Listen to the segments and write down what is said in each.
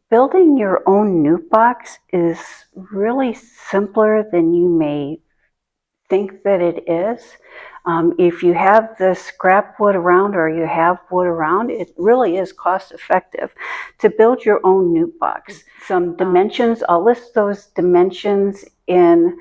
Building your own NUC box is really simpler than you may think that it is. If you have the scrap wood around or you have wood around, it really is cost effective to build your own NUC box. Some dimensions, I'll list those dimensions in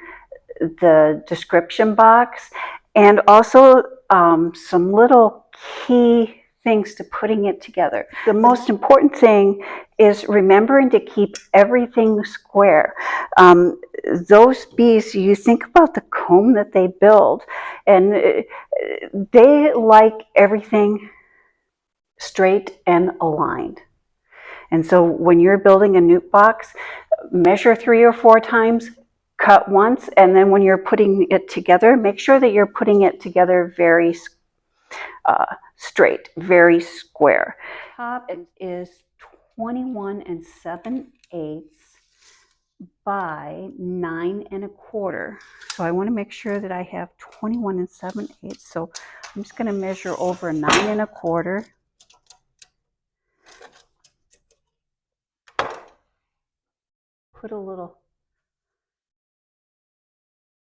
the description box, and also some little key things to putting it together. The most important thing is remembering to keep everything square. Those bees, you think about the comb that they build, and they like everything straight and aligned. And so when you're building a NUC box, measure 3 or 4 times, cut once, and then when you're putting it together, make sure that you're putting it together very straight, very square. Top is 21 7/8 by 9 1/4. So I want to make sure that I have 21 7/8. So I'm just going to measure over 9 1/4. Put a little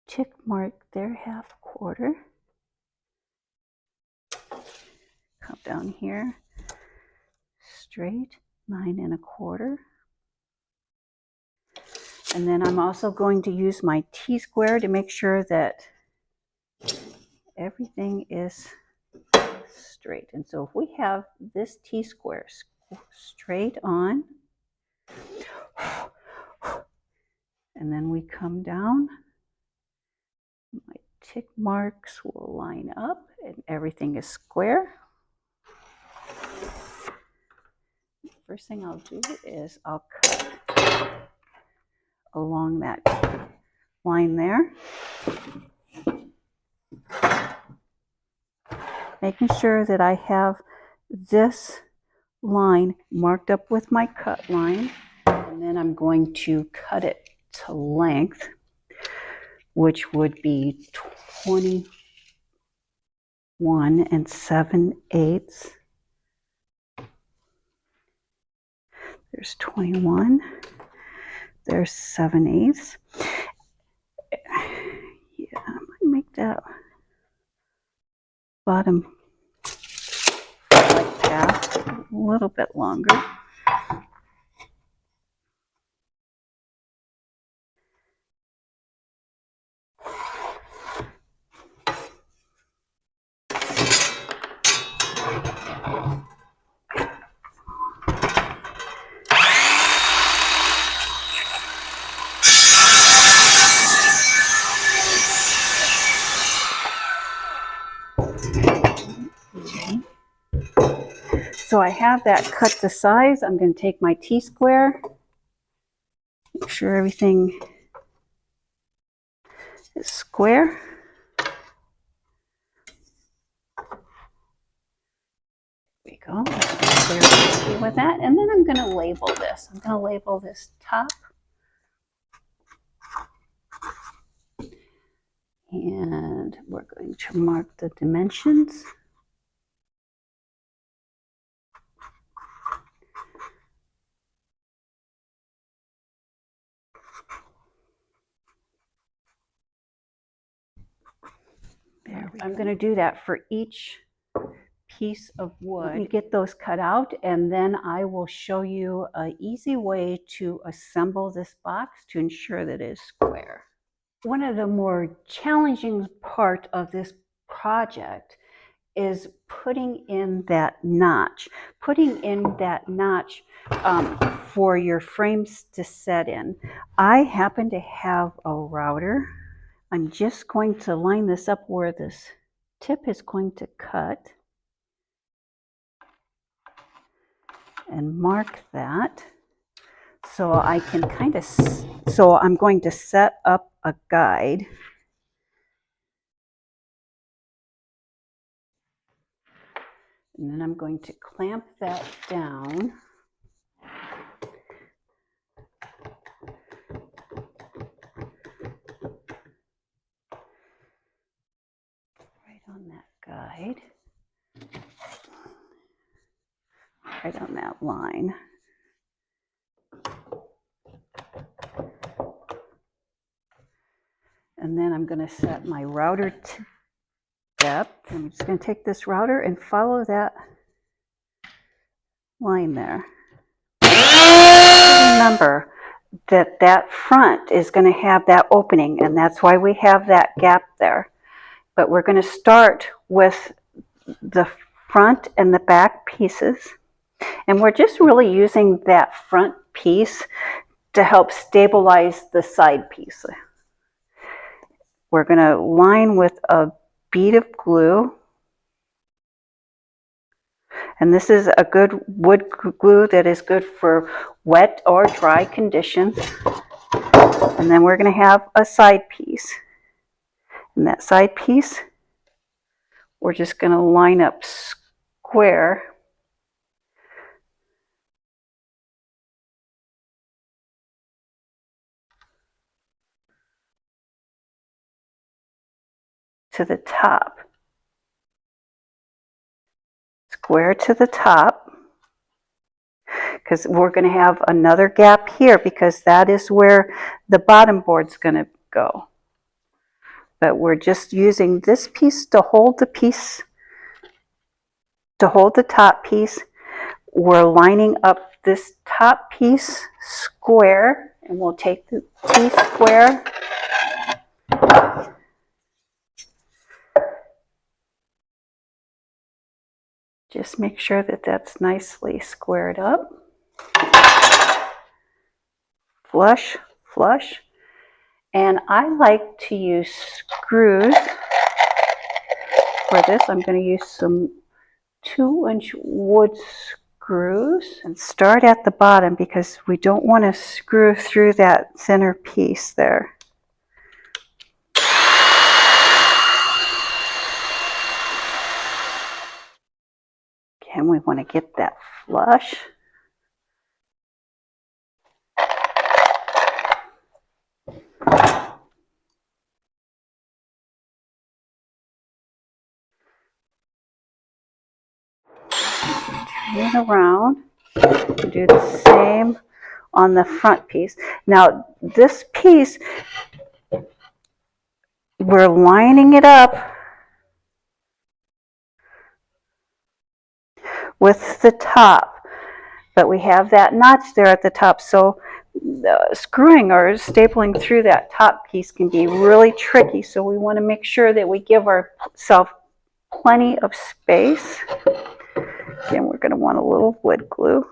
tick mark there, 1/2. Come down here, straight, 9 1/4. And then I'm also going to use my T-square to make sure that everything is straight. And so if we have this T-square straight on, and then we come down, my tick marks will line up and everything is square. First thing I'll do is I'll cut along that line there, making sure that I have this line marked up with my cut line, and then I'm going to cut it to length, which would be 21 7/8. There's 21, there's 7/8. Yeah, I might make that bottom like path a little bit longer. So I have that cut to size. I'm going to take my T-square, make sure everything is square. There we go. Very with that. And then I'm going to label this. I'm going to label this top. And we're going to mark the dimensions. I'm going to do that for each piece of wood. You get those cut out, and then I will show you an easy way to assemble this box to ensure that it is square. One of the more challenging part of this project is putting in that notch. Putting in that notch for your frames to set in. I happen to have a router. I'm just going to line this up where this tip is going to cut and mark that. So I can kind of, so I'm going to set up a guide. And then I'm going to clamp that down. Right on that guide. Right on that line. And then I'm going to set my router depth. I'm just going to take this router and follow that line there. Remember that that front is going to have that opening, and that's why we have that gap there. But we're going to start with the front and the back pieces, and we're just really using that front piece to help stabilize the side piece. We're going to line with a bead of glue, and this is a good wood glue that is good for wet or dry conditions. And then we're going to have a side piece, and that side piece we're just going to line up square to the top. Square to the top, because we're going to have another gap here because that is where the bottom board's going to go. But we're just using this piece to hold the piece, to hold the top piece. We're lining up this top piece square, and we'll take the T-square just make sure that that's nicely squared up. Flush, flush. And I like to use screws for this. I'm going to use some 2-inch wood screws and start at the bottom because we don't want to screw through that center piece there. Again, we want to get that flush. Turn it around. Do the same on the front piece. Now this piece, we're lining it up with the top, but we have that notch there at the top, so screwing or stapling through that top piece can be really tricky, so we want to make sure that we give ourselves plenty of space. Again, we're going to want a little wood glue.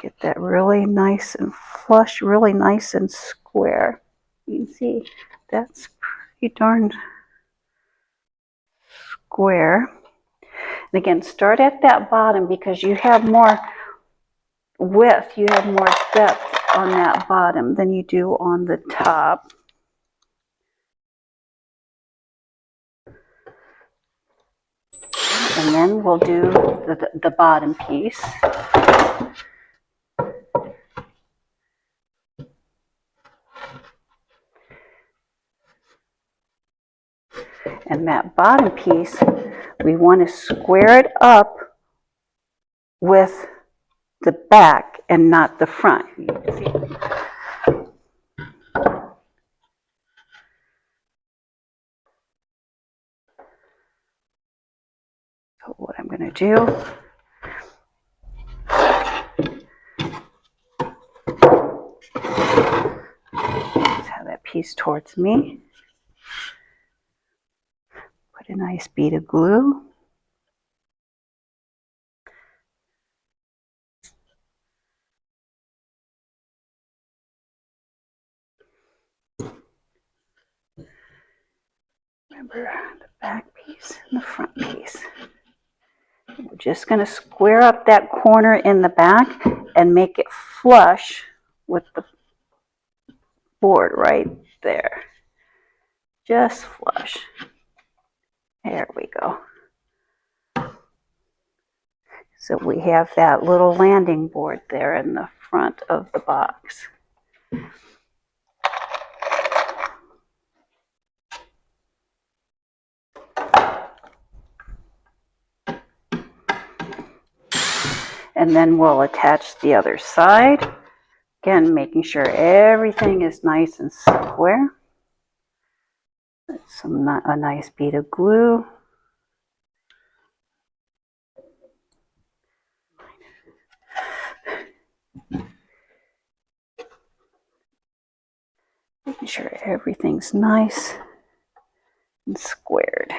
Get that really nice and flush, really nice and square. You can see that's pretty darn square. And again, start at that bottom because you have more width, you have more depth on that bottom than you do on the top. And then we'll do the bottom piece. And that bottom piece, we want to square it up with the back and not the front. You can see. So what I'm going to do, let's have that piece towards me. Put a nice bead of glue. Remember the back piece and the front piece. We're just going to square up that corner in the back and make it flush with the board right there. Just flush. There we go. So we have that little landing board there in the front of the box. and then we'll attach the other side. Again, making sure everything is nice and square. A nice bead of glue. Making sure everything's nice and squared.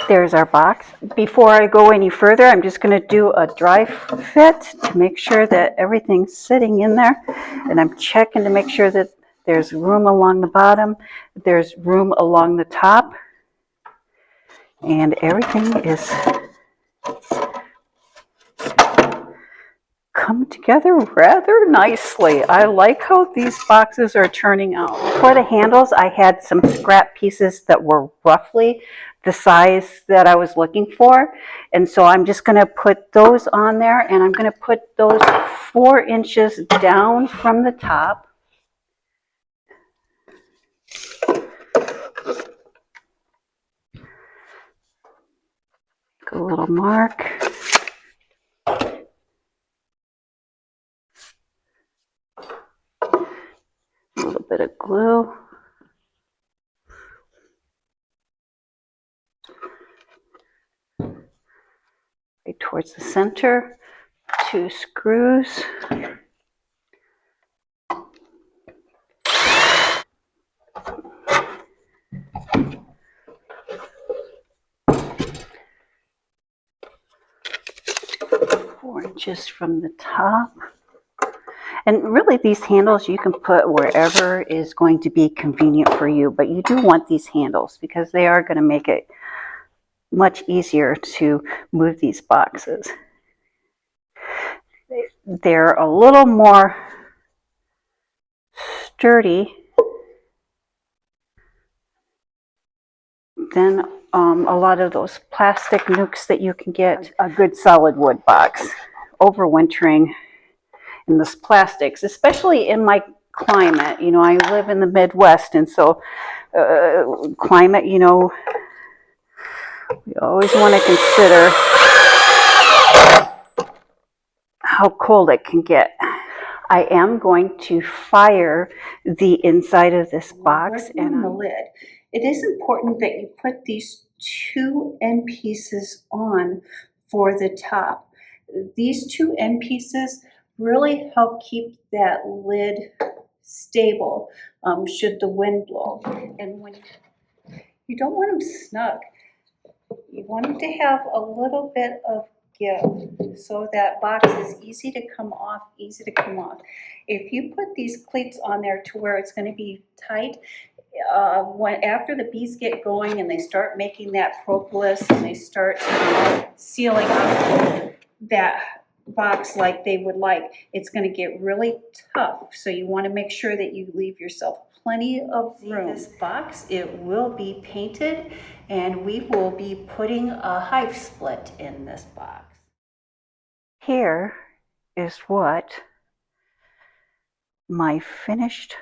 There's our box. Before I go any further, I'm just going to do a dry fit to make sure that everything's sitting in there. And I'm checking to make sure that there's room along the bottom, there's room along the top, and everything is come together rather nicely. I like how these boxes are turning out. For the handles, I had some scrap pieces that were roughly the size that I was looking for. And so I'm just going to put those on there, and I'm going to put those 4 inches down from the top. A little mark. A little bit of glue. Right towards the center. 2 screws. Just from the top. And really these handles you can put wherever is going to be convenient for you, but you do want these handles because they are going to make it much easier to move these boxes. They're a little more sturdy than a lot of those plastic NUCs that you can get. A good solid wood box. Overwintering in this plastics, especially in my climate. You know, I live in the Midwest, and so climate, you know, we always want to consider how cold it can get. I am going to fire the inside of this box and the lid. It is important that you put these 2 end pieces on for the top. These 2 end pieces really help keep that lid stable should the wind blow. And when you don't want them snug, you want them to have a little bit of give so that box is easy to come off, If you put these cleats on there to where it's going to be tight, after the bees get going and they start making that propolis and they start sealing up that box like they would like, it's going to get really tough. So you want to make sure that you leave yourself plenty of room. This box, it will be painted, and we will be putting a hive split in this box. Here is what my finished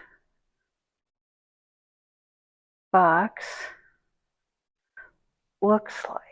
box looks like.